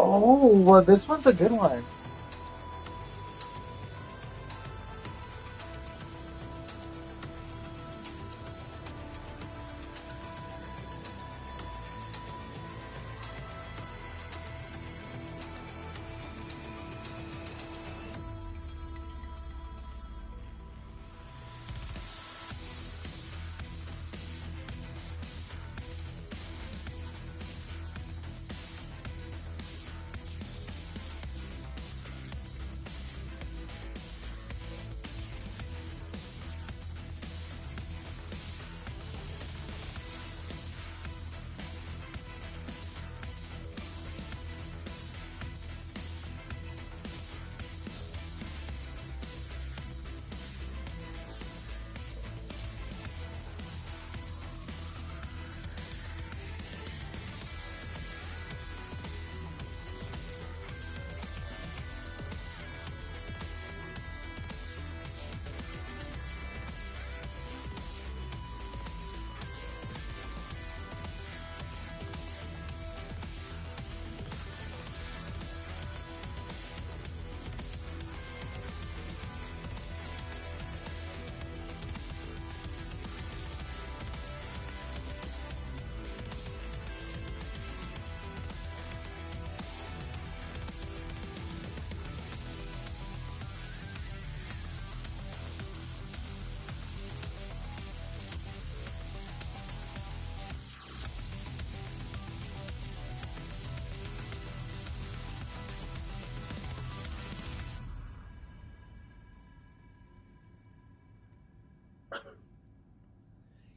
Oh, well, this one's a good one.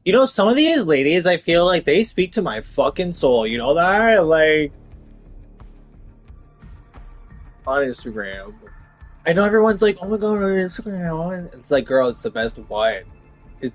You know, some of these ladies, I feel like they speak to my fucking soul. You know that? Like, on Instagram. I know everyone's like, oh my god, on Instagram. It's like, girl, it's the best one. It,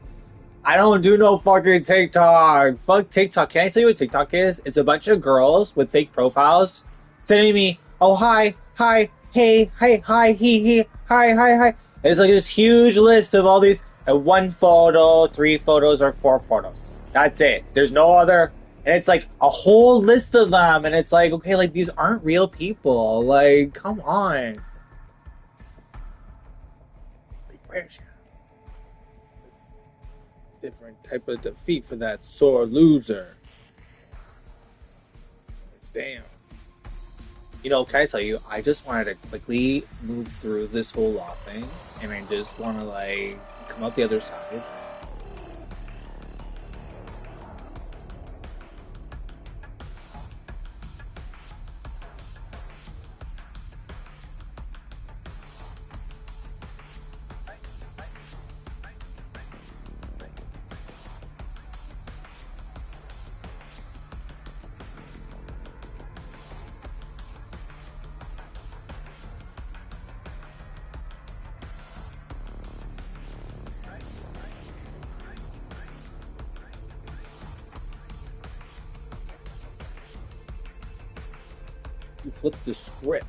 I don't do no fucking TikTok. Fuck TikTok. Can I tell you what TikTok is? It's a bunch of girls with fake profiles sending me, oh, hi, hi, hey, hi, hi, he, hi, hi, hi. It's like this huge list of all these, one photo, three photos, or four photos. That's it. There's no other. And it's like a whole list of them. And it's like, okay, like these aren't real people. Like, come on. Different type of defeat for that sore loser. Damn. You know, can I tell you, I just wanted to quickly move through this whole law thing, and I just want to, like, come out the other side. You flip the script.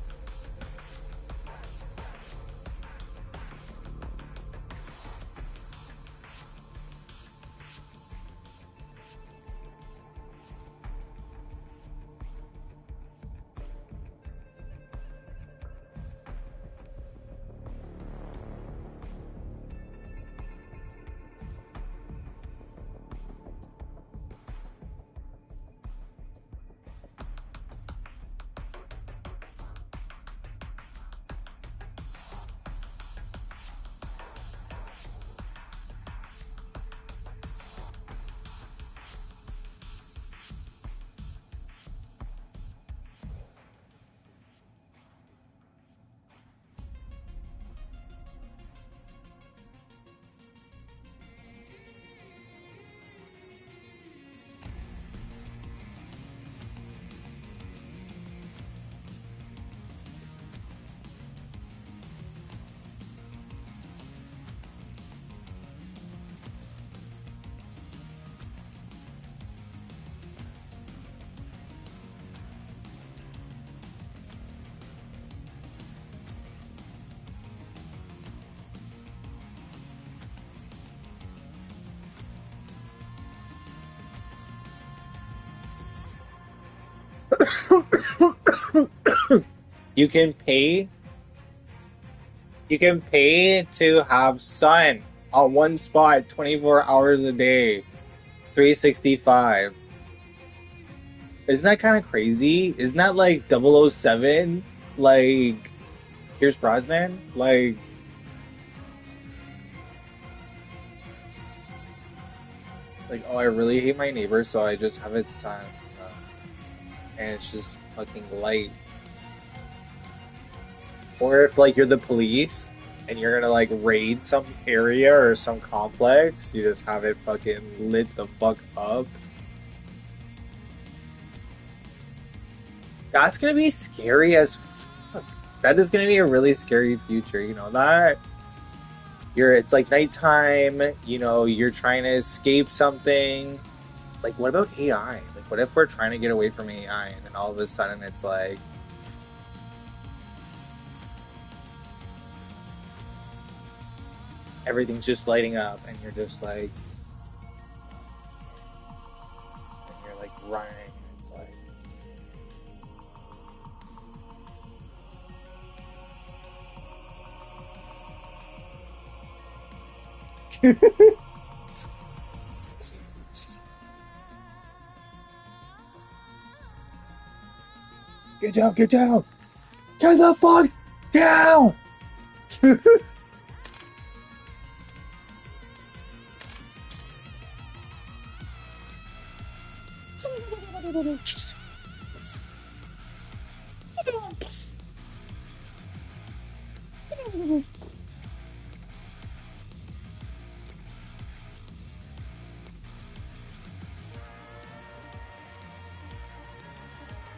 You can pay. You can pay to have sun on one spot 24 hours a day, 365. Isn't that kind of crazy? Isn't that like 007? Like Pierce Brosnan? Like, oh, I really hate my neighbor, so I just have it sun. And it's just fucking light. Or if like you're the police and you're gonna like raid some area or some complex, you just have it fucking lit the fuck up. That's gonna be scary as fuck. That is gonna be a really scary future, you know that? It's like nighttime, you know, you're trying to escape something. Like what about AI? Like what if we're trying to get away from AI and then all of a sudden it's like everything's just lighting up and you're just like and you're like running. It's like get down, get down, get the fuck down.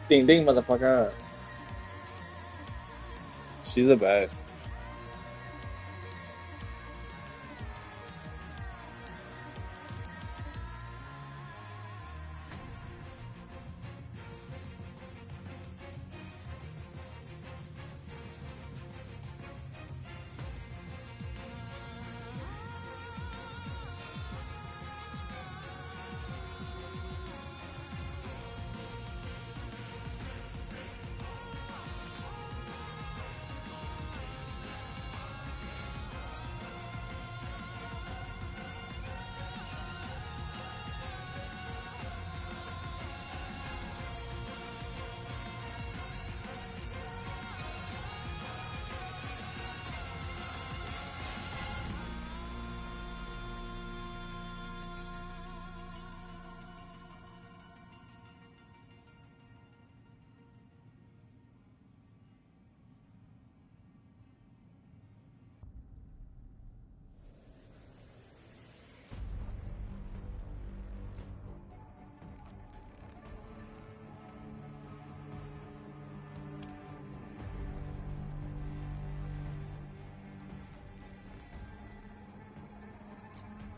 Ding ding, motherfucker. She's the best.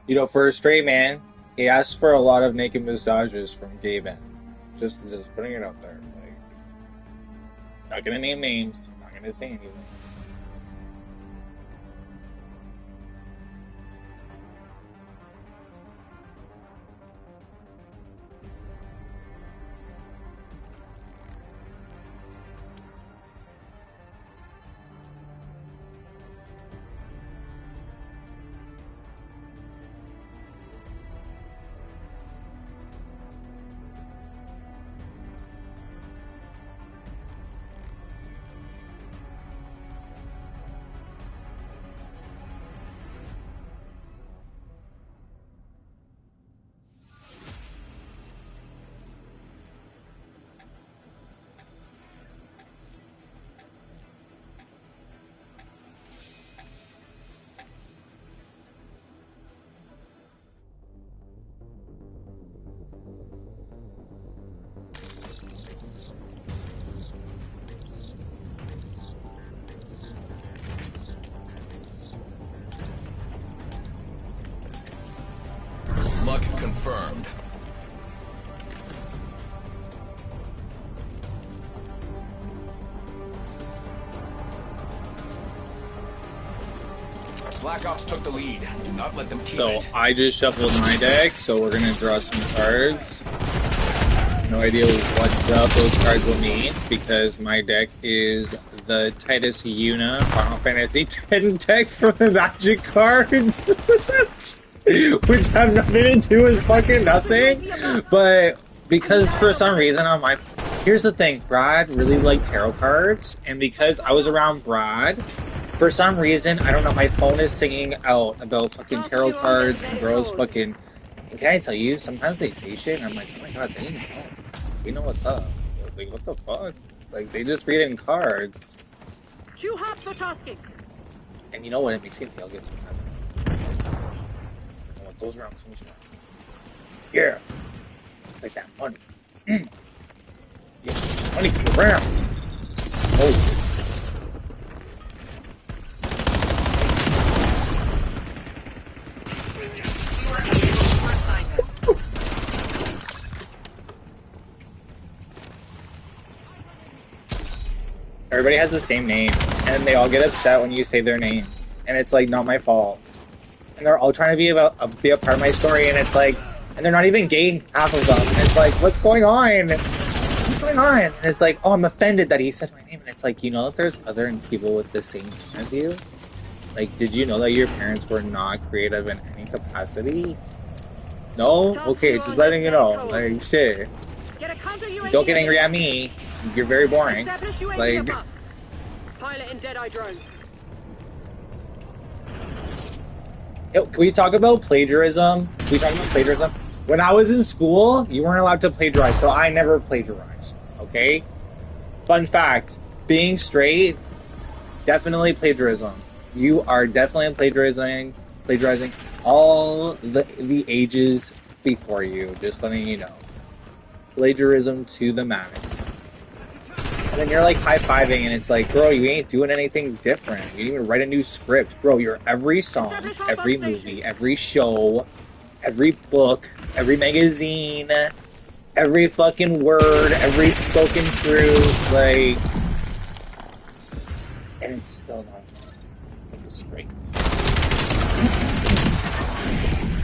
You know, for a straight man, he asks for a lot of naked massages from gay men. Just putting it out there. Like, not gonna name names. Not gonna say anything. Luck confirmed. Black Ops took the lead. Do not let them keep So it. I just shuffled my deck, so we're gonna draw some cards. no idea what those cards will mean because my deck is the Titus Yuna Final Fantasy X deck from the Magic cards, which have nothing to do with fucking nothing. But because for some reason on my... Here's the thing, Brad really liked tarot cards, and because I was around Brad, for some reason, I don't know, my phone is singing out about fucking tarot cards and girls fucking... And can I tell you, sometimes they say shit, and I'm like, oh my god, they know. They know what's up. Like, what the fuck? Like, they just read in cards. You have the tasking. And you know what? It makes me feel good sometimes. What goes around comes around. Yeah. Like that money. Yeah, money goes around. Oh. Everybody has the same name, and they all get upset when you say their name, and it's like not my fault. And they're all trying to be a part of my story, and it's like, and they're not even gay, half of them. And it's like, what's going on? What's going on? And it's like, oh, I'm offended that he said my name, and it's like, you know, that there's other people with the same name as you. Like, did you know that your parents were not creative in any capacity? No? Okay, just letting you know. Like, shit. Don't get angry at me. You're very boring. Like, pilot and Deadeye drone. Yo, can we talk about plagiarism? Can we talk about plagiarism? When I was in school, you weren't allowed to plagiarize, so I never plagiarized. Okay? Fun fact: being straight, definitely plagiarism. You are definitely plagiarizing all the ages before you. Just letting you know. Plagiarism to the max. And then you're like high-fiving, and it's like, bro, you ain't doing anything different. You didn't even write a new script. Bro, you're every song, every movie, every show, every book, every magazine, every fucking word, every spoken truth, like... And it's still not from the straights.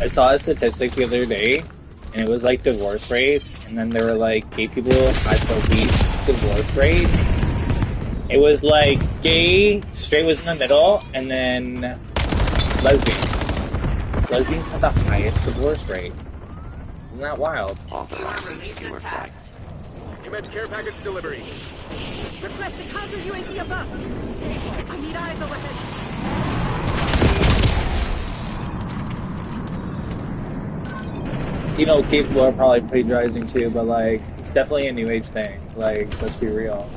I saw a statistic the other day, and it was like divorce rates, and then they were like gay people had the least divorce rate. It was like gay, straight was in the middle, and then lesbians. Lesbians had the highest divorce rate. Isn't that wild? Commence care package delivery. Requesting counter UAV above. I need eyes overhead. You know, gay people are probably plagiarizing too, but like, it's definitely a new age thing. Like, let's be real.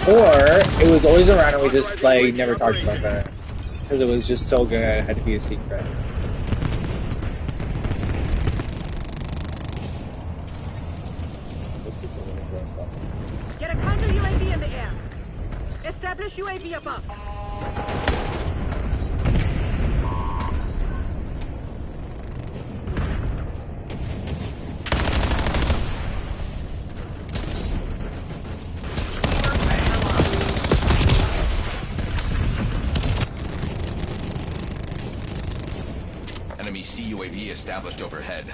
Or, it was always around and we just, like, never talked about that. Because it was just so good, it had to be a secret. This is a little gross level. Get a counter UAV in the air. Establish UAV above. Enemy CUAV established overhead.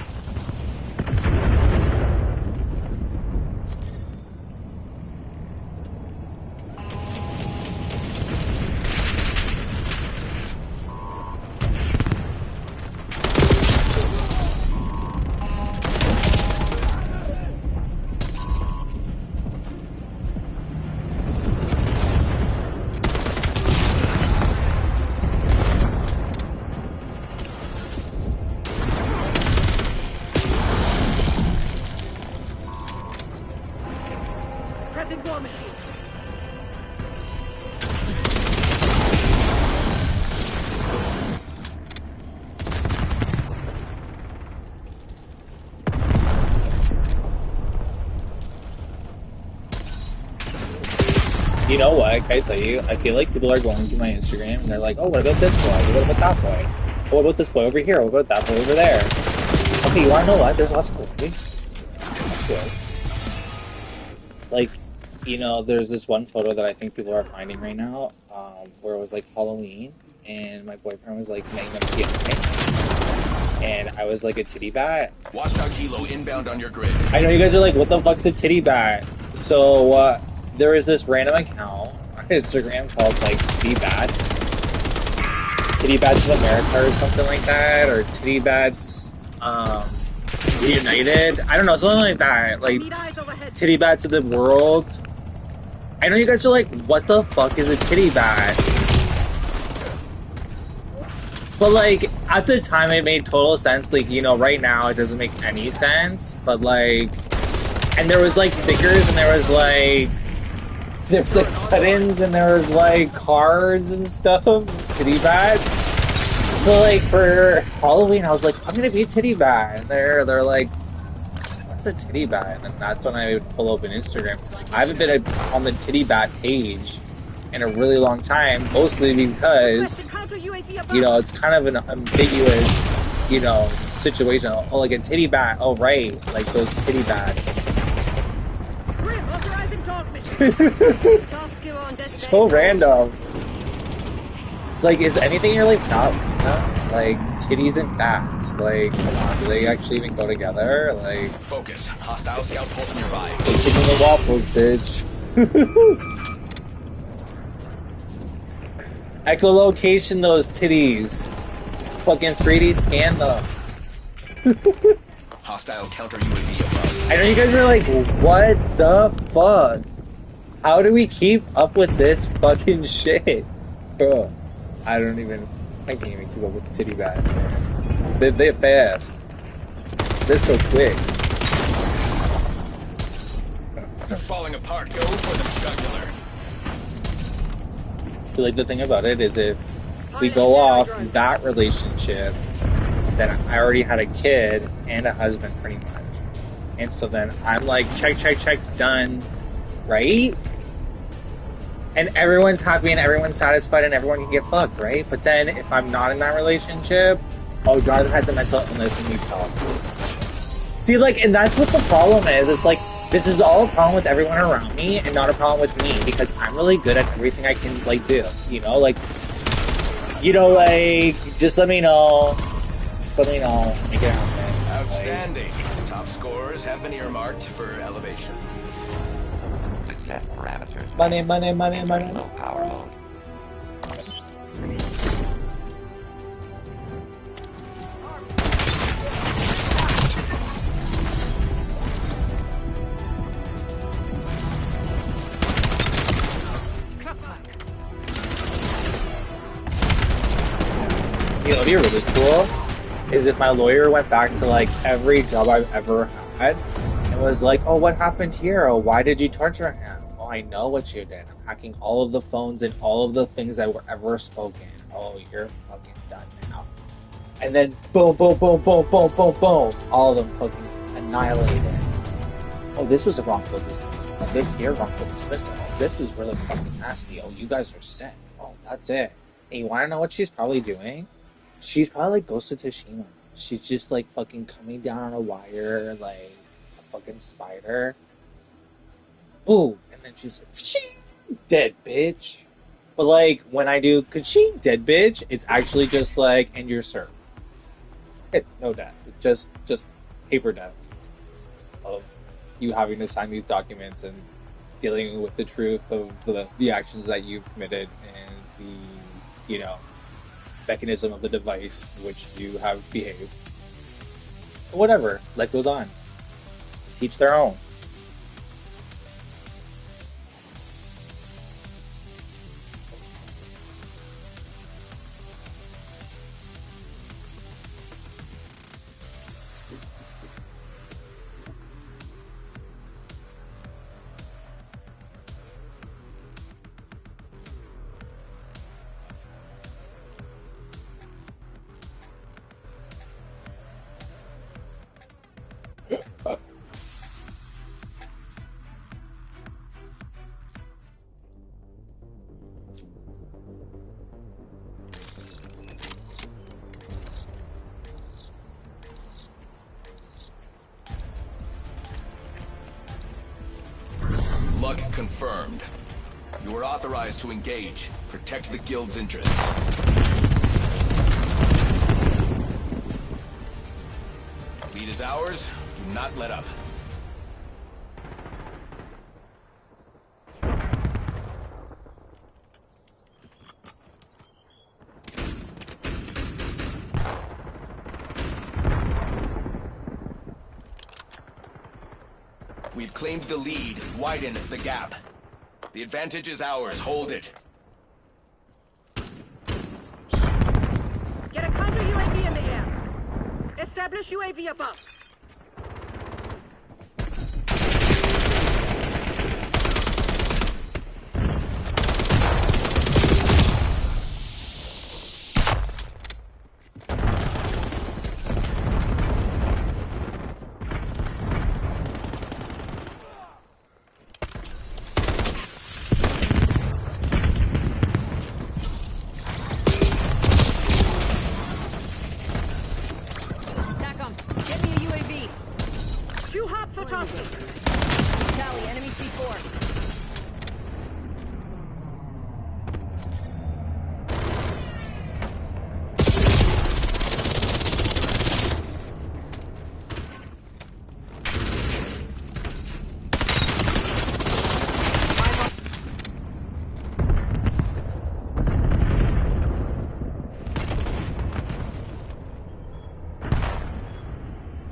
Prepping war machine. You know what? Can I tell you? I feel like people are going to my Instagram and they're like, oh, what about this boy? What about that boy? Oh, what about this boy over here? What about that boy over there? Okay, you wanna know what? There's lots of boys. Like, you know, there's this one photo that I think people are finding right now, where it was like Halloween, and my boyfriend was like making them PMA. and I was like a titty bat. Watchdog Helo inbound on your grid. I know you guys are like, what the fuck's a titty bat? So there is this random account on Instagram called like Titty Bats. Titty Bats of America or something like that, or Titty Bats United. I don't know, something like that. Like Need eyes overhead. Titty Bats of the world. I know you guys are like, what the fuck is a titty bat? But like, at the time it made total sense. Like, you know, right now it doesn't make any sense. But like, and there was like stickers and there was like buttons and there was like cards and stuff. Titty bats. So like for Halloween I was like, I'm gonna be a titty bat. And they're like, what's a titty bat? And then that's when I would pull open Instagram. I haven't been on the titty bat page in a really long time, mostly because, you know, it's kind of an ambiguous, you know, situation. Oh, like a titty bat. Oh, right. Like those titty bats. Grim, authorizing talk mission. Task you on So random. It's like, is anything you're like not like titties and bats? Like, come on, do they actually even go together? Like, Focus. Hostile scout pulse nearby. the chicken and waffles, bitch. Echolocation those titties. Fucking 3D scan them. Hostile counter UAV above. I know you guys are like, what the fuck? How do we keep up with this fucking shit? Bro, I can't even keep up with the titty bats, man. They're fast. They're so quick. Falling apart. Go for the jugular. So like the thing about it is if we go off that relationship, then I already had a kid and a husband pretty much. And so then I'm like, check, done, right? And everyone's happy and everyone's satisfied and everyone can get fucked, right? But then if I'm not in that relationship, oh, Jonathan has a mental illness and needs help. See, like, and that's what the problem is. It's like, this is all a problem with everyone around me and not a problem with me because I'm really good at everything I can, like, do. You know, like, just let me know. Just let me know. Make it happen. Outstanding. Top scorers have been earmarked for elevation. Success parameters. Money. Low power mode. You know, what'd be really cool is if my lawyer went back to like every job I've ever had and was like, oh, what happened here? Oh, why did you torture him? Oh, I know what you did. I'm hacking all of the phones and all of the things that were ever spoken. Oh, you're fucking done now. And then boom. All of them fucking annihilated. Oh, this was a wrongful dismissal. Oh, this here, wrongful dismissal. Oh, this is really fucking nasty. Oh, you guys are sick. Oh, that's it. And you want to know what she's probably doing? She's probably like Ghost of Tsushima. She's just like fucking coming down on a wire like a fucking spider. Boom. And then she's like, ka-ching, dead bitch. But like when I do ka-ching, dead bitch, it's actually just like end your serve. No death. Just paper death of you having to sign these documents and dealing with the truth of the actions that you've committed and the, you know, mechanism of the device in which you have behaved. Whatever, life goes on. Teach their own. Luck confirmed. You are authorized to engage. Protect the guild's interests. is ours. Do not let up. We've claimed the lead. Widen the gap. The advantage is ours. Hold it. Get a counter UAV in the air. Establish UAV above. TACOM, get me a UAV. Too hot for tossing. Tally, enemy C4.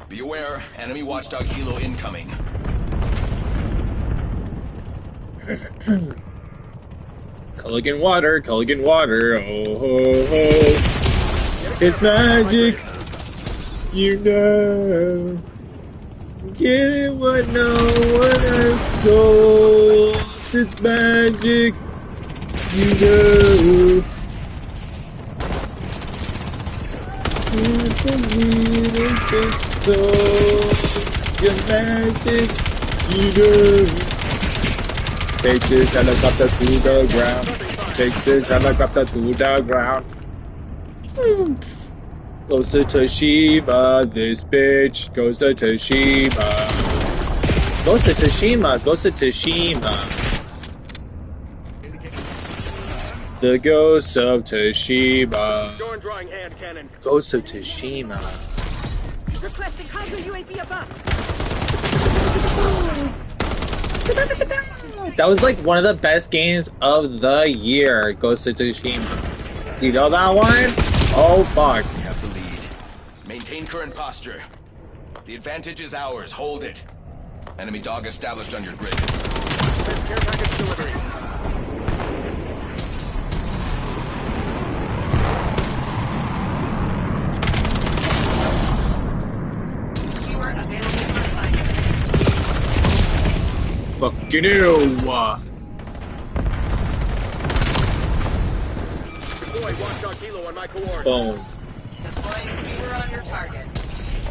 Be aware, enemy watchdog helo incoming. Culligan water, oh ho ho. It's magic, you know. Get it what no one has sold. It's magic, you know. It's so your magic, you know. Take this helicopter to the ground. Take this helicopter to the ground. Goes to Toshima, this bitch. Goes to Toshima. Goes to Toshima, goes to Toshima. The ghost of Toshima. Door and drawing hand cannon. Ghost of Toshima. Requesting counter UAV above. That was like one of the best games of the year, Ghost of Tsushima. You know that one? Oh fuck. We have the lead. Maintain current posture. The advantage is ours. Hold it. Enemy dog established on your grid. Care package delivery. Fucking hell. Deploy watchdog helo on my coordinates. Boom. Deploying viewer on your target.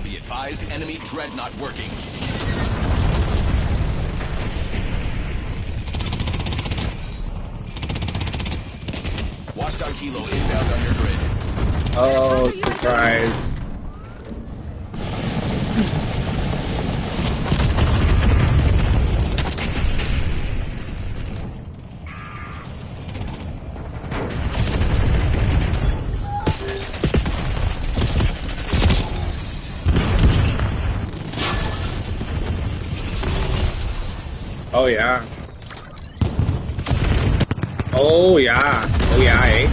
Be advised, enemy dreadnought working. Watchdog helo inbound on your grid. Oh, surprise. Oh yeah. Oh yeah. Oh yeah, eh?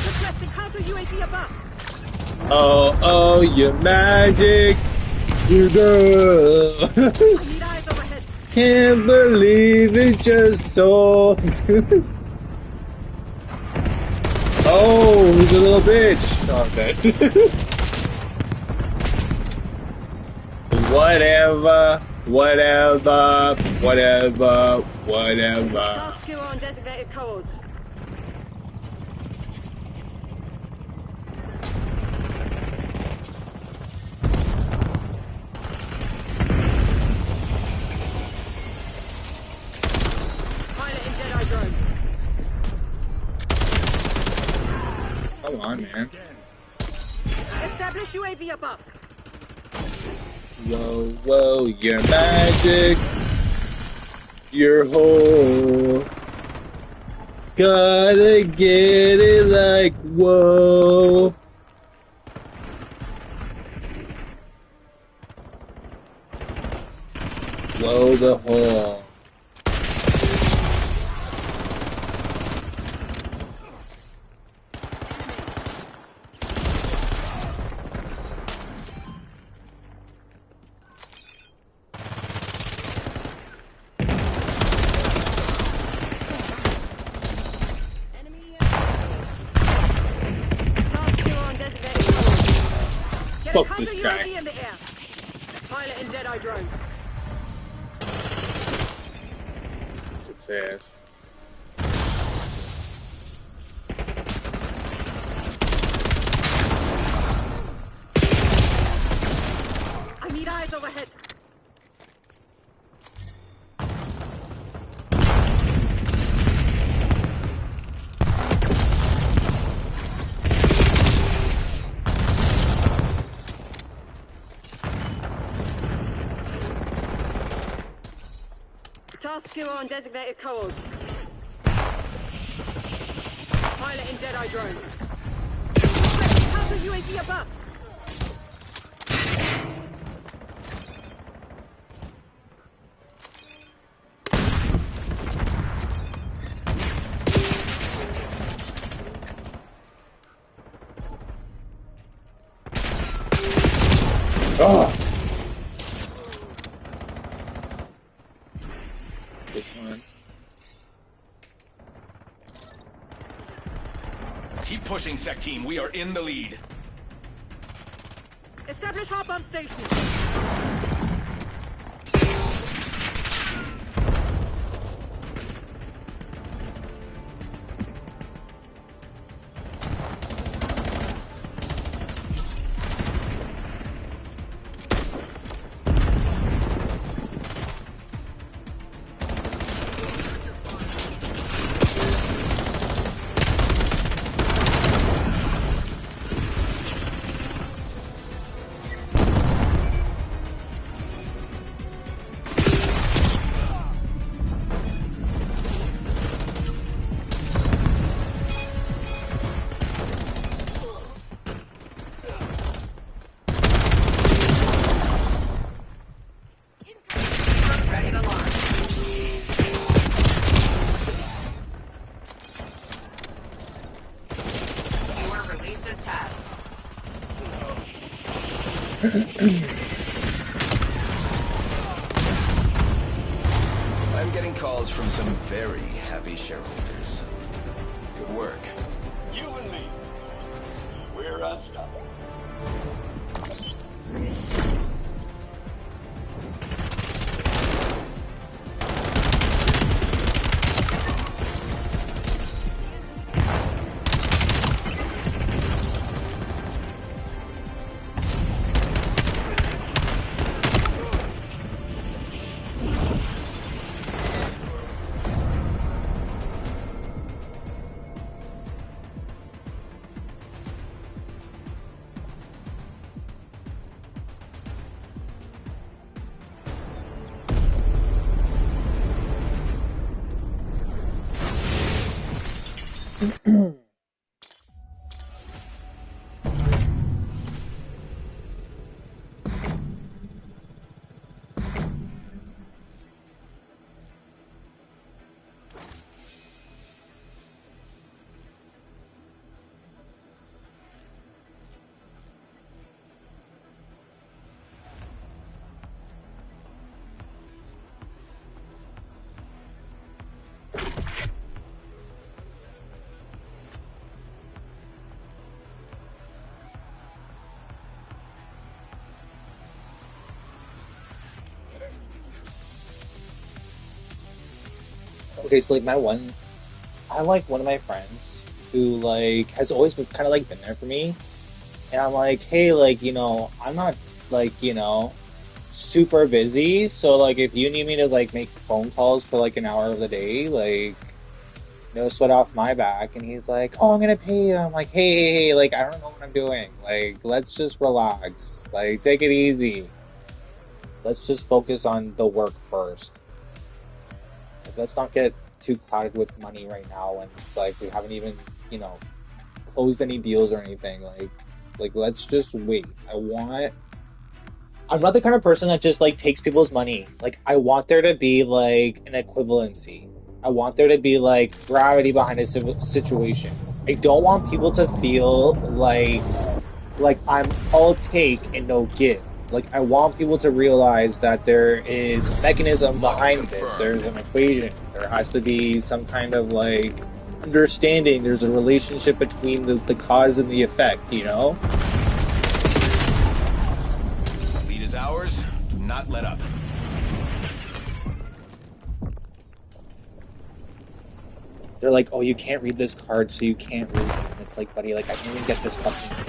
Requesting counter UAV above. Oh, you magic. You go. I need eyes overhead. Can't believe it just so. Oh, he's a little bitch. Oh, okay. Whatever. Task you on designated codes. Pilot in Jedi drone. Come on, man. Establish UAV above. Whoa, your magic. Your whole. Gotta get it like, whoa. Blow the hole. Enemy. Task zero on designated cover. Get a Fuck counter this UAV guy. in the air. Pilot in Deadeye drone. Oops, ass. I need eyes overhead. Task zero on designated codes. Pilot in Deadeye drone. Counter UAV above. Oh! This one. Keep pushing, Sec Team. We are in the lead. Establish hop on station. Ready to launch. You were released as tasked. I'm getting calls from some very happy shareholders. Good work. You and me, we're unstoppable. Okay, so like I like one of my friends who like has always been kind of like been there for me, and I'm like, hey, like I'm not like super busy, so like if you need me to like make phone calls for like an hour of the day, like no sweat off my back. And he's like, oh, I'm gonna pay you. I'm like, hey, like I don't know what I'm doing. Like let's just relax. Like take it easy. Let's just focus on the work first. Like, let's not get too clouded with money right now when it's like we haven't even, closed any deals or anything. Like let's just wait. I'm not the kind of person that just like takes people's money. Like I want there to be like an equivalency. I want there to be like gravity behind a situation. I don't want people to feel like I'm all take and no give. Like I want people to realize that there is a mechanism behind this. There's an equation. There has to be some kind of like understanding. There's a relationship between the cause and the effect, you know? Lead is ours. Do not let up. They're like, oh, you can't read this card, so you can't read it. And it's like, buddy, like I can't even get this fucking thing.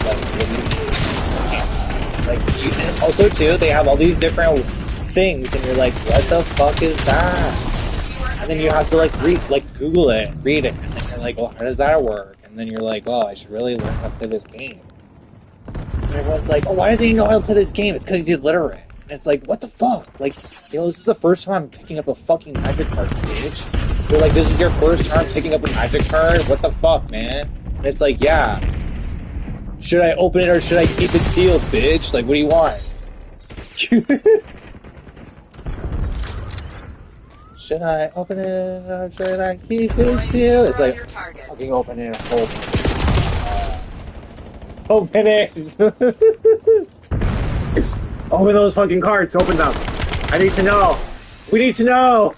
Like, what do you mean? Like, and also too, they have all these different things, and you're like, what the fuck is that? And then you have to like Google it, read it, and then you're like, well, how does that work? And then you're like, oh, I should really learn how to play this game. And everyone's like, oh, why doesn't he know how to play this game? It's because he's illiterate. And it's like, what the fuck? Like, you know, this is the first time I'm picking up a fucking magic card, bitch. They're like, this is your first time picking up a magic card? What the fuck, man? And it's like, yeah. Should I open it or should I keep it sealed, bitch? Like, what do you want? Should I open it or should I keep it sealed? It's like, fucking open it. Open it. Open those fucking cards. Open them. I need to know. We need to know.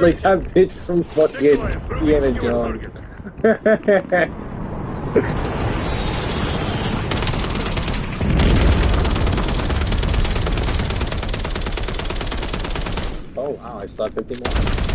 Like that bitch from fucking Indiana Jones. Oh wow, I still have 50 more.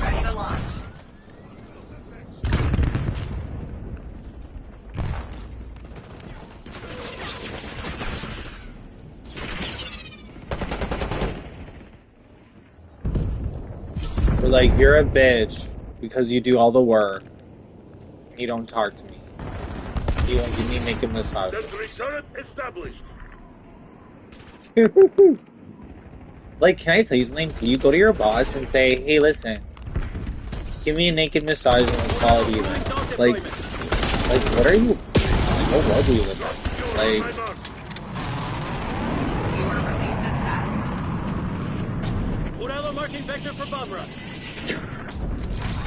Ready to launch. We're like, you're a bitch because you do all the work. You don't talk to me. You won't give me naked massage. Established. Like, can I tell you something? Do you go to your boss and say, hey, listen, give me a naked massage and we'll call it even? Like, what are you? Like, what world do you live in? Like, Skewer released as tasked. Uralo marking vector for bomb run.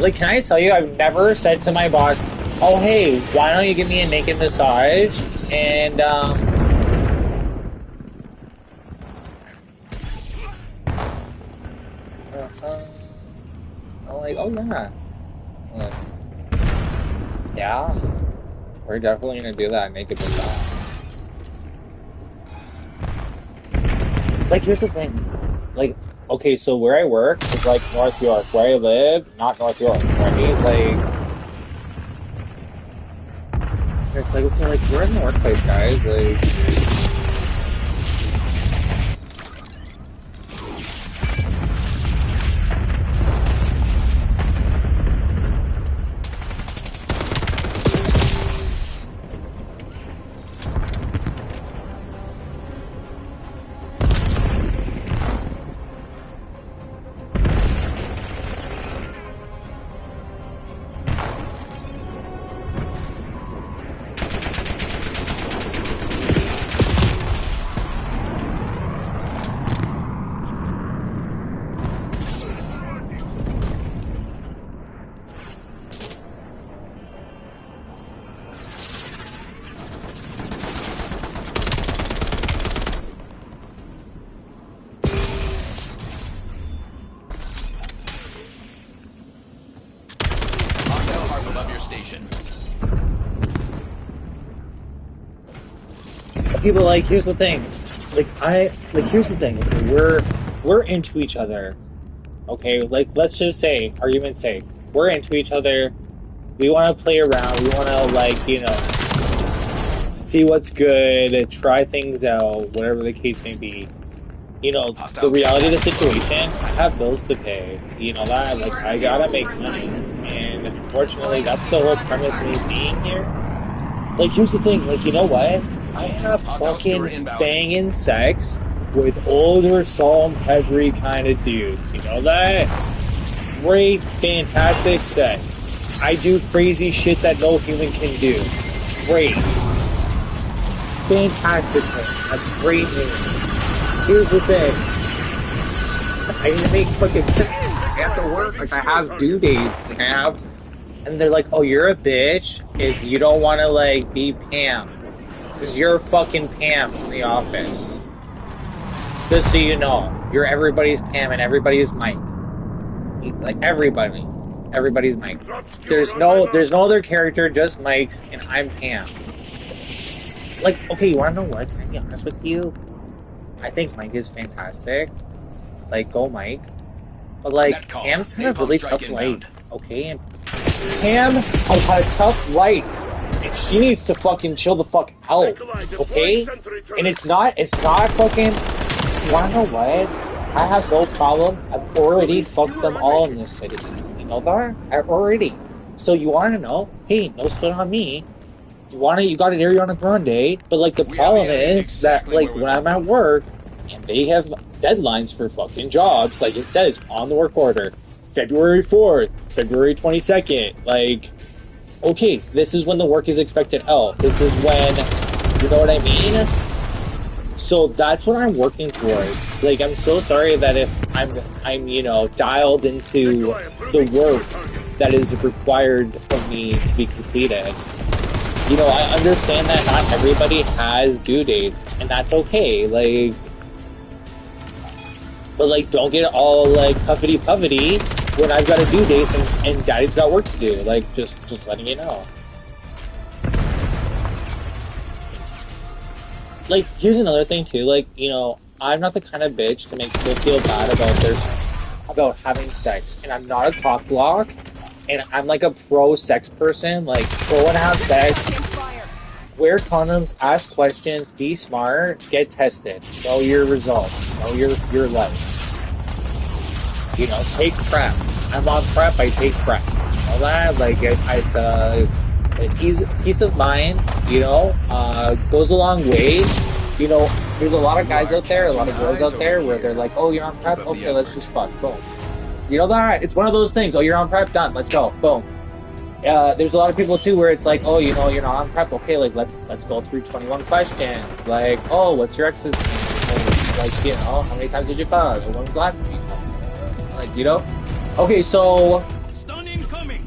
like, can I tell you? I've never said to my boss, oh, hey, why don't you give me a naked massage? And, I'm like, oh yeah. Yeah. We're definitely gonna do that naked massage. Like, here's the thing. Like, okay, so where I work is like North York. Where I live, not North York, right? Like, it's like, okay, like, we're in the workplace, guys. Like, Hostile harp above your station. people like, here's the thing. here's the thing. Okay, we're into each other. Okay, like let's just say, argument's sake, we're into each other. We want to play around. We want to see what's good, try things out, whatever the case may be. The reality of the situation, I have bills to pay. You know that, I gotta make money. And unfortunately, that's the whole premise of me being here. Here's the thing, you know what? I have fucking banging sex with older, salt and peppery kind of dudes. You know that? Great, fantastic sex. I do crazy shit that no human can do. Great. Fantastic thing. That's great news. Here's the thing. I need to make fucking sense. I have to work. I have due dates. And they're like, oh, you're a bitch if you don't want to, be Pam. Because you're fucking Pam from the office. Just so you know, you're everybody's Pam and everybody's Mike. Everybody. Everybody's Mike. There's no other character, just Mike's, and I'm Pam. Okay, you wanna know what? Can I be honest with you? I think Mike is fantastic. Go Mike. But Pam's had a really tough life, okay? And Pam has had a tough life. And she needs to fucking chill the fuck out, okay? And it's not fucking... You wanna know what? I have no problem. I've already fucked them all in this city. You know that? Already. So you wanna know? Hey, no sweat on me. You got an Ariana Grande, but the problem is that when I'm at work and they have deadlines for fucking jobs, it says on the work order, February 4th, February 22nd, okay, this is when the work is expected out. This is when, you know what I mean? So that's what I'm working towards. I'm so sorry that if I'm dialed into the work that is required for me to be completed. I understand that not everybody has due dates, and that's okay, but don't get all, puffity when I've got a due dates and daddy's got work to do, just letting you know. Here's another thing, too, I'm not the kind of bitch to make people feel bad about having sex, and I'm not a cock block. And I'm a pro sex person, go and have sex, wear condoms, ask questions, be smart, get tested, know your results, know your life. Take PrEP. I'm on PrEP, I take PrEP. All that, it's a peace of mind, goes a long way. There's a lot of guys out there, a lot of girls out there where they're like, oh, you're on PrEP? Okay, let's just fuck, boom. You know that? It's one of those things. Oh, you're on PrEP? Done. Let's go. Boom. There's a lot of people, too, where it's oh, you're not on PrEP. Okay, let's go through 21 questions. Oh, what's your ex's name? How many times did you fuck? When was the last time you fucked? Okay, so... Stun incoming!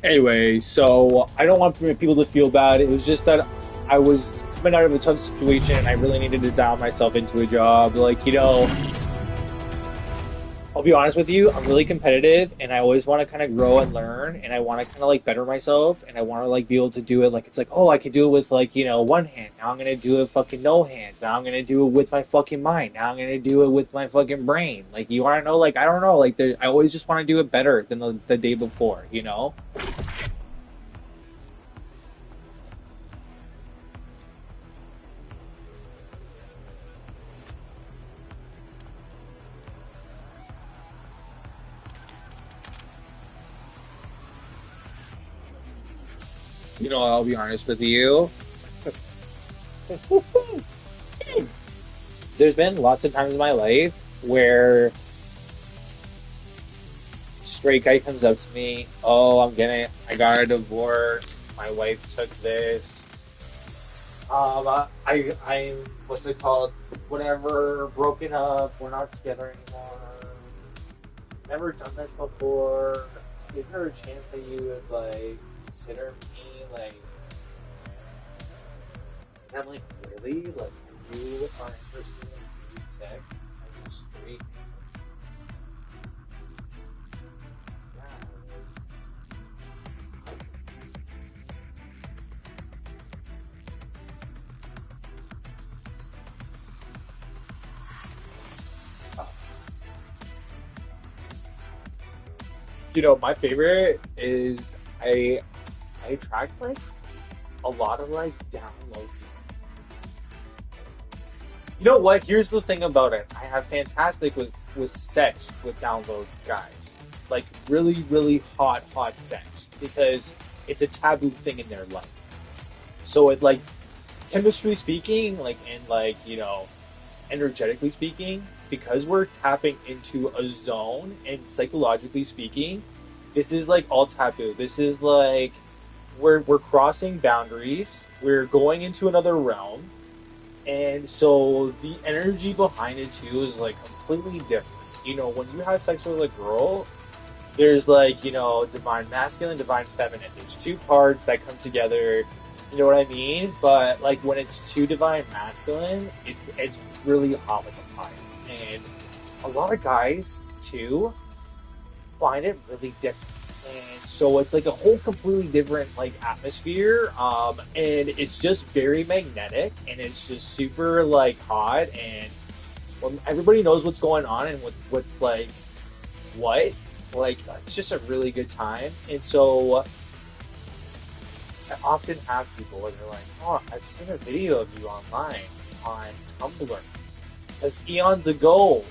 Anyway, so I don't want people to feel bad. It was just that I was coming out of a tough situation and I really needed to dial myself into a job. I'll be honest with you, I'm really competitive and I always want to kind of grow and learn and I want to kind of better myself and I want to be able to do it oh, I could do it with one hand. Now I'm going to do it fucking no hands. Now I'm going to do it with my fucking mind. Now I'm going to do it with my fucking brain. You want to know, I don't know, I always just want to do it better than the day before, I'll be honest with you. There's been lots of times in my life where straight guy comes up to me, oh, I got a divorce, my wife took this, I'm, what's it called, whatever, broken up, we're not together anymore, never done this before, is there a chance that you would, consider me, And I'm like, really? Like, you are interested in being sick? Are you straight? You know, my favorite is I attract like a lot of like down low. You know what? Here's the thing about it. I have fantastic with sex with down low guys. Like really, really hot sex because it's a taboo thing in their life. So it like chemistry speaking, like and like, you know, energetically speaking, because we're tapping into a zone and psychologically speaking, this is like all taboo. This is like we're crossing boundaries. We're going into another realm. And so the energy behind it too is like completely different. You know, when you have sex with a girl, there's like, you know, divine masculine, divine feminine. There's two parts that come together. You know what I mean? But like when it's too divine masculine, it's really hot like a fire. And a lot of guys too find it really different. And so it's like a whole completely different like atmosphere. And it's just very magnetic and it's just super like hot and when everybody knows what's going on and what's like what, like it's just a really good time. And so I often have people where they're like, oh, I've seen a video of you online on Tumblr. That's eons ago.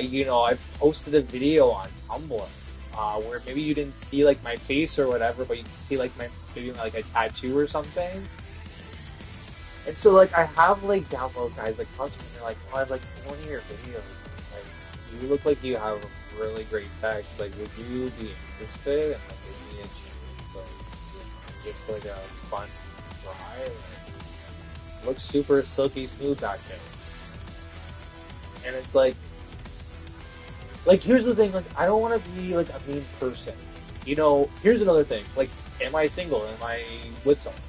You know, I've posted a video on Tumblr where maybe you didn't see like my face or whatever, but you can see like maybe like a tattoo or something. And so like I have like download guys like constantly they're like, oh, I've like seen one of your videos. Like you look like you have really great sex. Like would you be interested? And like give me a chance. Like just like a fun try. Like, looks super silky smooth back there. And it's like here's the thing, like I don't want to be like a mean person. You know, here's another thing. Like, am I single? Am I with someone?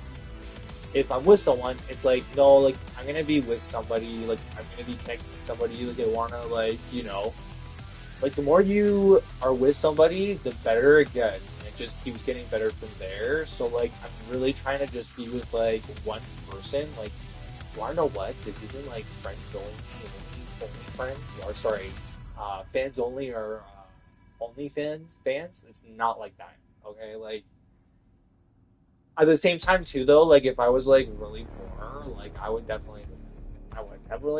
If I'm with someone, it's like, no, like I'm gonna be with somebody, like I'm gonna be connected to somebody, like I wanna like, you know, like the more you are with somebody, the better it gets. And it just keeps getting better from there. So like I'm really trying to just be with like one person. Like, wanna know what? This isn't like friends only friends, or sorry, fans only or only fans. It's not like that. Okay, like at the same time too, though, like if I was like really poor, like I would definitely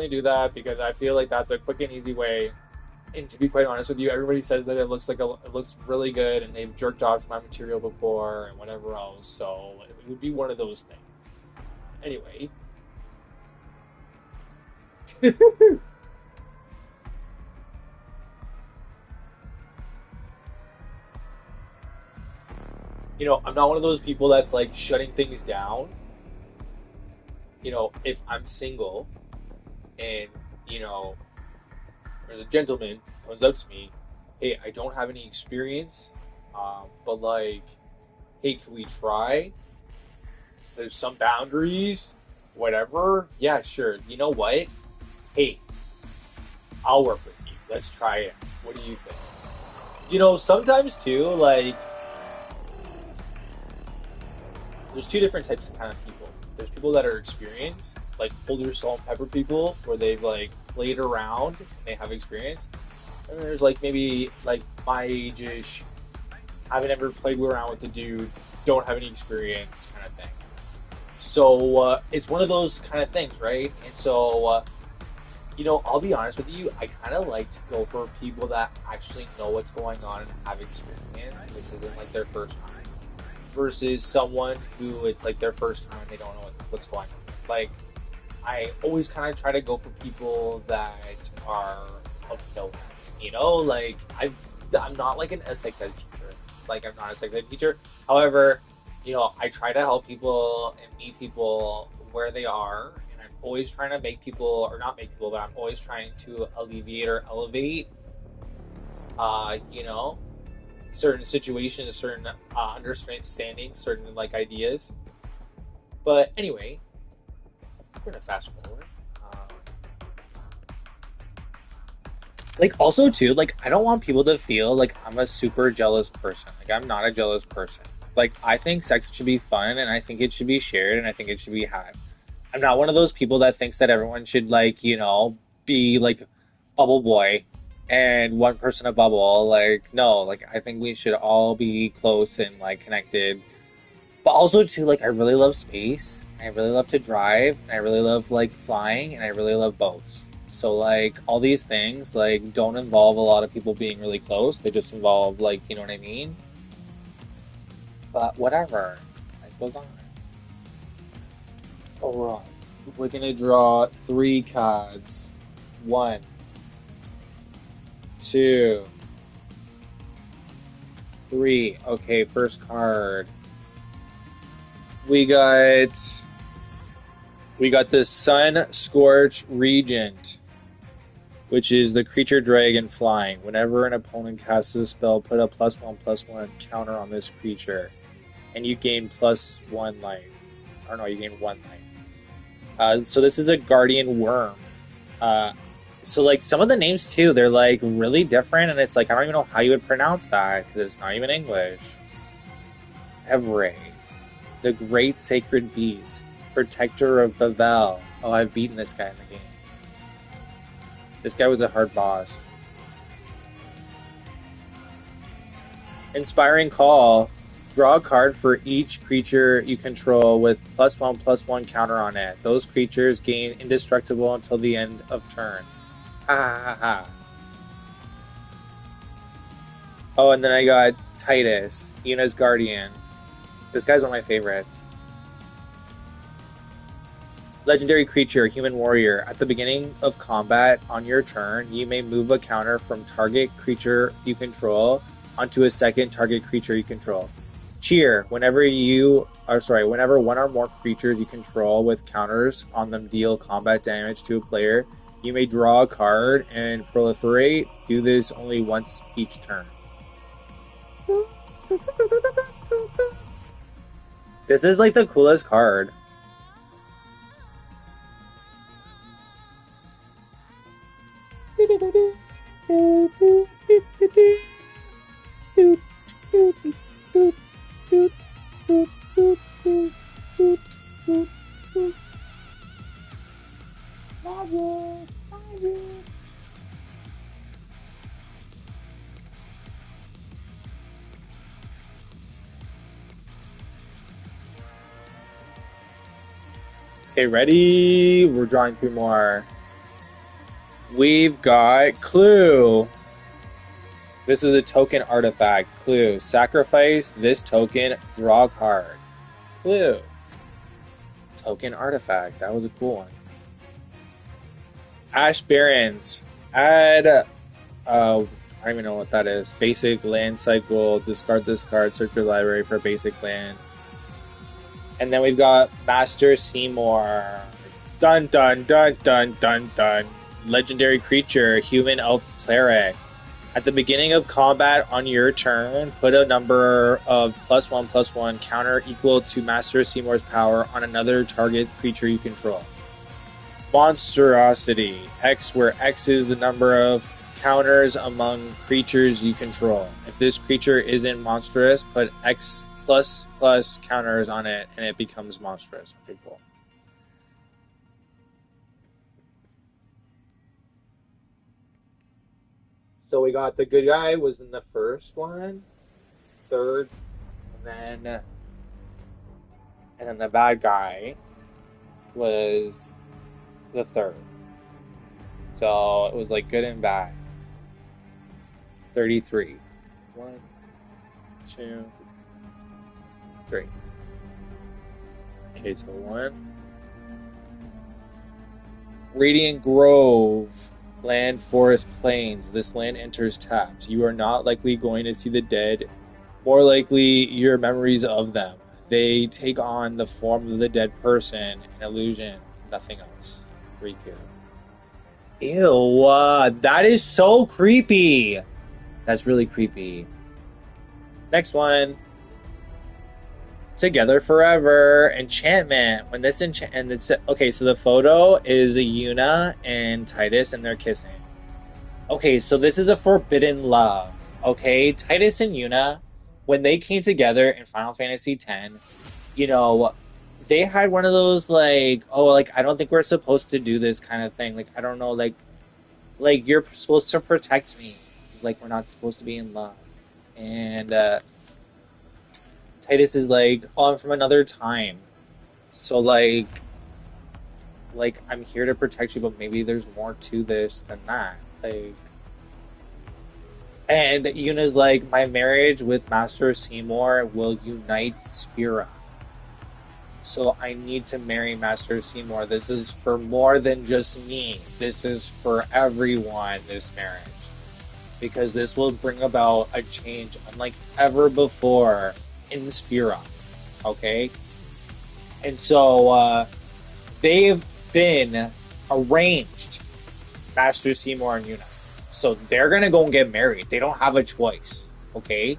do that because I feel like that's a quick and easy way. And to be quite honest with you, everybody says that it looks really good, and they've jerked off to my material before and whatever else. So it would be one of those things. Anyway. You know, I'm not one of those people that's like shutting things down. You know, if I'm single and, you know, there's a gentleman comes up to me, hey, I don't have any experience, but like, hey, can we try? There's some boundaries, whatever. Yeah, sure. You know what? Hey, I'll work with you. Let's try it. What do you think? You know, sometimes too, like, there's two different types of kind of people. There's people that are experienced, like older salt and pepper people, where they've like played around and they have experience. And there's like maybe like my age-ish, haven't ever played around with a dude, don't have any experience kind of thing. So it's one of those kind of things, right? And so, you know, I'll be honest with you, I kind of like to go for people that actually know what's going on and have experience. And this isn't like their first time. Versus someone who it's like their first time, they don't know what's going on. Like, I always kind of try to go for people that are of note. You know, like I'm not like a sex ed teacher. Like I'm not a sex ed teacher. However, you know, I try to help people and meet people where they are, and I'm always trying to make people, or not make people, but I'm always trying to alleviate or elevate. You know, certain situations, certain understandings, certain like ideas. But anyway, I'm gonna fast forward. Like, also, too, like, I don't want people to feel like I'm a super jealous person. Like, I'm not a jealous person. Like, I think sex should be fun, and I think it should be shared, and I think it should be had. I'm not one of those people that thinks that everyone should, like, you know, be, like, bubble boy and one person a bubble. Like, no, like, I think we should all be close and, like, connected. But also, too, like, I really love space, and I really love to drive, and I really love, like, flying, and I really love boats. So, like, all these things, like, don't involve a lot of people being really close. They just involve, like, you know what I mean? But whatever. Life goes on. Alright. We're gonna draw 3 cards. 1, 2, 3. Okay, first card. We got the Sun Scorch Regent, which is the creature dragon flying. Whenever an opponent casts a spell, put a +1/+1 counter on this creature, and you gain +1 life. Or no, you gain 1 life. So this is a Guardian Worm. So like some of the names too, they're like really different, and it's like I don't even know how you would pronounce that because it's not even English. Evray, the Great Sacred Beast, Protector of Bavel. Oh, I've beaten this guy in the game. This guy was a hard boss. Inspiring Call. Draw a card for each creature you control with +1/+1 counter on it. Those creatures gain indestructible until the end of turn. Ha ha ha ha. Oh, and then I got Titus, Yuna's Guardian. This guy's one of my favorites. Legendary creature, Human Warrior. At the beginning of combat on your turn, you may move a counter from target creature you control onto a second target creature you control. Cheer. Whenever one or more creatures you control with counters on them deal combat damage to a player, you may draw a card and proliferate. Do this only once each turn. This is like the coolest card. Okay, ready? We're drawing 2 more. We've got Clue. This is a token artifact. Clue. Sacrifice this token, draw a card. Clue. Token artifact. That was a cool one. Ash Barrens. Add, I don't even know what that is. Basic land cycle. Discard this card. Search your library for basic land. And then we've got Master Seymour. Dun dun dun dun dun dun. Legendary creature, Human Elf Cleric. At the beginning of combat on your turn, put a number of +1/+1 counter equal to Master Seymour's power on another target creature you control. Monstrosity. X, where X is the number of counters among creatures you control. If this creature isn't monstrous, put X ++ counters on it and it becomes monstrous. Okay, cool. So we got the good guy was in the first one, third, and then the bad guy was the third. So it was like good and bad. 33. 1, 2, 3. Okay, so 1. Radiant Grove. Land, forest, plains. This land enters tapped. You are not likely going to see the dead. More likely, your memories of them. They take on the form of the dead person, an illusion, nothing else. Riku. Ew, that is so creepy. That's really creepy. Next one. Together forever. Enchantment. When this and it's okay. So the photo is Yuna and Titus, and they're kissing. Okay, so this is a forbidden love. Okay, Titus and Yuna, when they came together in Final Fantasy X, you know, they had one of those like, oh, like I don't think we're supposed to do this kind of thing. Like I don't know, like you're supposed to protect me. Like we're not supposed to be in love. And Titus is like, oh, I'm from another time. So like I'm here to protect you, but maybe there's more to this than that. Like, and Yuna's like, my marriage with Master Seymour will unite Spira. So I need to marry Master Seymour. This is for more than just me. This is for everyone, this marriage. Because this will bring about a change unlike ever before in Spira. Okay? And so they've been arranged, Master Seymour and Yuna. So they're gonna go and get married. They don't have a choice. Okay?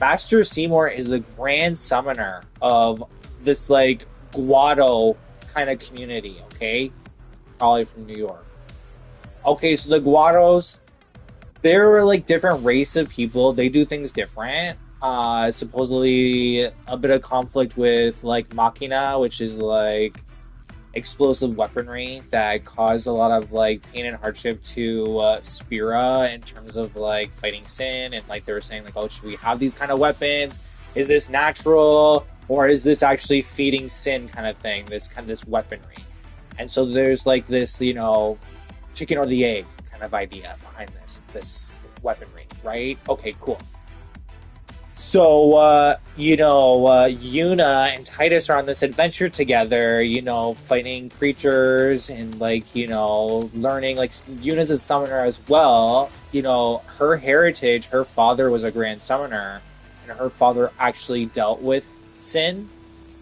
Master Seymour is the grand summoner of this like Guado kind of community, okay? Probably from New York. Okay, so the Guados, they're like different race of people. They do things different. Supposedly a bit of conflict with like Machina, which is like explosive weaponry that caused a lot of like pain and hardship to Spira in terms of like fighting Sin, and like they were saying like, oh, should we have these kind of weapons? Is this natural, or is this actually feeding Sin kind of thing? This weaponry, and so there's like this, you know, chicken or the egg kind of idea behind this weaponry, right? Okay, cool. So, you know, Yuna and Titus are on this adventure together, you know, fighting creatures and, like, you know, learning. Like, Yuna's a summoner as well. You know, her heritage, her father was a grand summoner, and her father actually dealt with Sin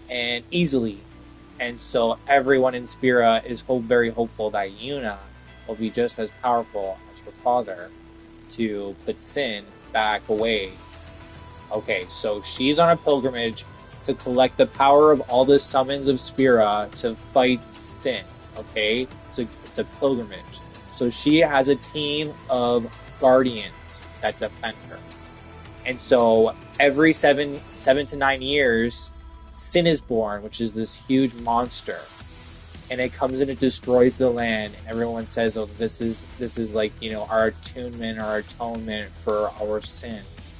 and easily. And so everyone in Spira is very hopeful that Yuna will be just as powerful as her father to put Sin back away. Okay, so she's on a pilgrimage to collect the power of all the summons of Spira to fight Sin. Okay, it's a pilgrimage. So she has a team of guardians that defend her. And so every seven to 9 years, Sin is born, which is this huge monster. And it comes and it destroys the land. And everyone says, oh, this is like, you know, our attunement, our atonement for our sins.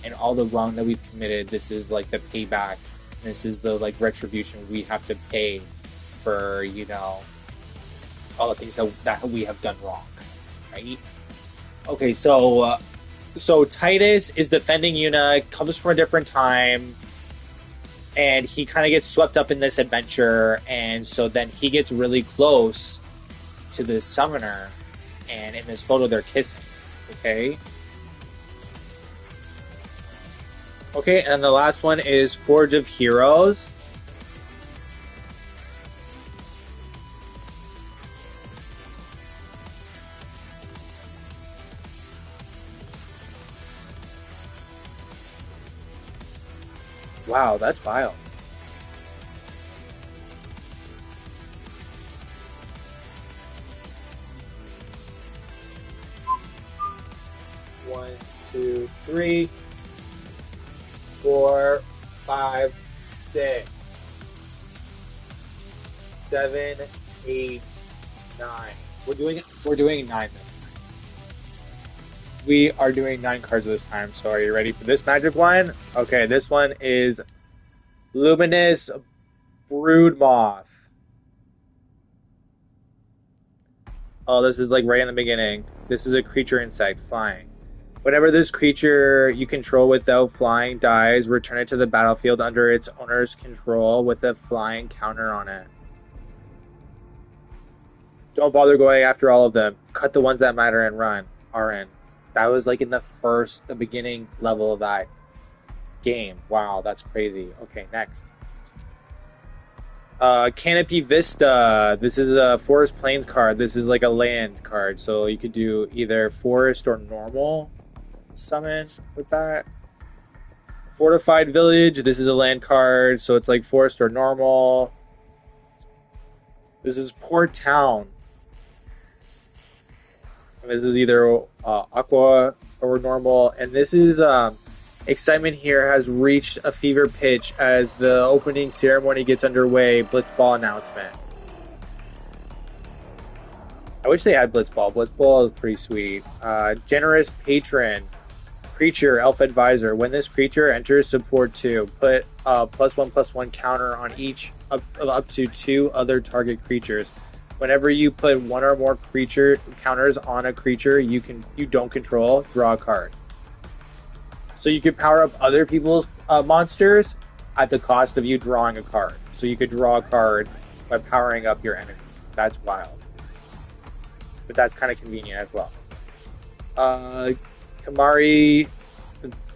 And all the wrong that we've committed, this is like the payback. This is the like retribution we have to pay for, you know, all the things that we have done wrong, right? Okay, so Titus is defending Yuna, comes from a different time, and he kind of gets swept up in this adventure, and so then he gets really close to this summoner, and in this photo they're kissing, okay? Okay, and the last one is Forge of Heroes. Wow, that's vile. One, two, three. 4, 5, 6, 7, 8, 9. We're doing 9 this time. We are doing 9 cards this time. So are you ready for this magic one? Okay, this one is Luminous Broodmoth. Oh, this is like right in the beginning. This is a creature insect flying. Whenever this creature you control without flying dies, return it to the battlefield under its owner's control with a flying counter on it. Don't bother going after all of them. Cut the ones that matter and run. RN. That was like in the beginning level of that game. Wow, that's crazy. Okay, next. Canopy Vista. This is a Forest Plains card. This is like a land card. So you could do either Forest or normal summon with that. Fortified Village. This is a land card, so it's like forest or normal. This is Port Town. This is either aqua or normal, and this is excitement here has reached a fever pitch as the opening ceremony gets underway. Blitzball announcement. I wish they had Blitzball. Blitzball is pretty sweet. Generous Patron. Creature, Elf Advisor. When this creature enters support 2, put +1/+1 counter on each up to 2 other target creatures. Whenever you put 1 or more creature counters on a creature you don't control, draw a card. So you could power up other people's monsters at the cost of you drawing a card. So you could draw a card by powering up your enemies. That's wild. But that's kind of convenient as well. Kamari,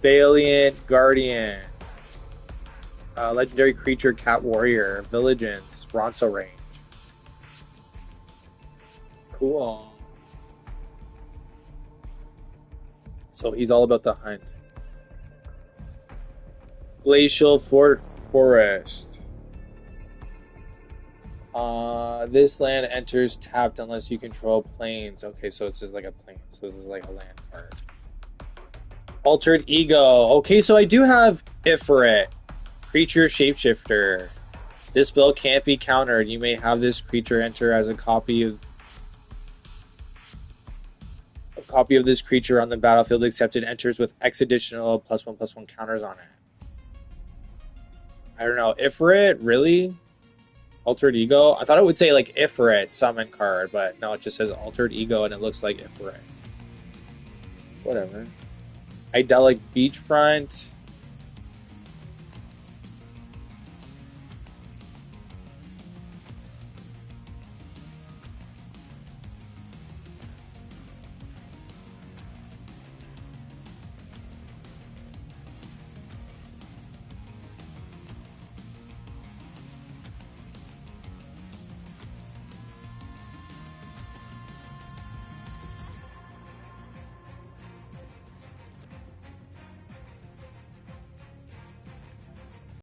Valiant Guardian, legendary creature, Cat Warrior, Vigilance, Ronso range. Cool. So he's all about the hunt. Glacial Forest. This land enters tapped unless you control planes. Okay, so it's just like a plane. So this is like a land card. Altered Ego. Okay, so I do have Ifrit. Creature Shapeshifter. This spell can't be countered. You may have this creature enter as a copy of this creature on the battlefield, except it enters with X additional +1/+1 counters on it. I don't know. Ifrit? Really? Altered Ego? I thought it would say like Ifrit summon card, but no, it just says Altered Ego and it looks like Ifrit. Whatever. Idyllic Beachfront.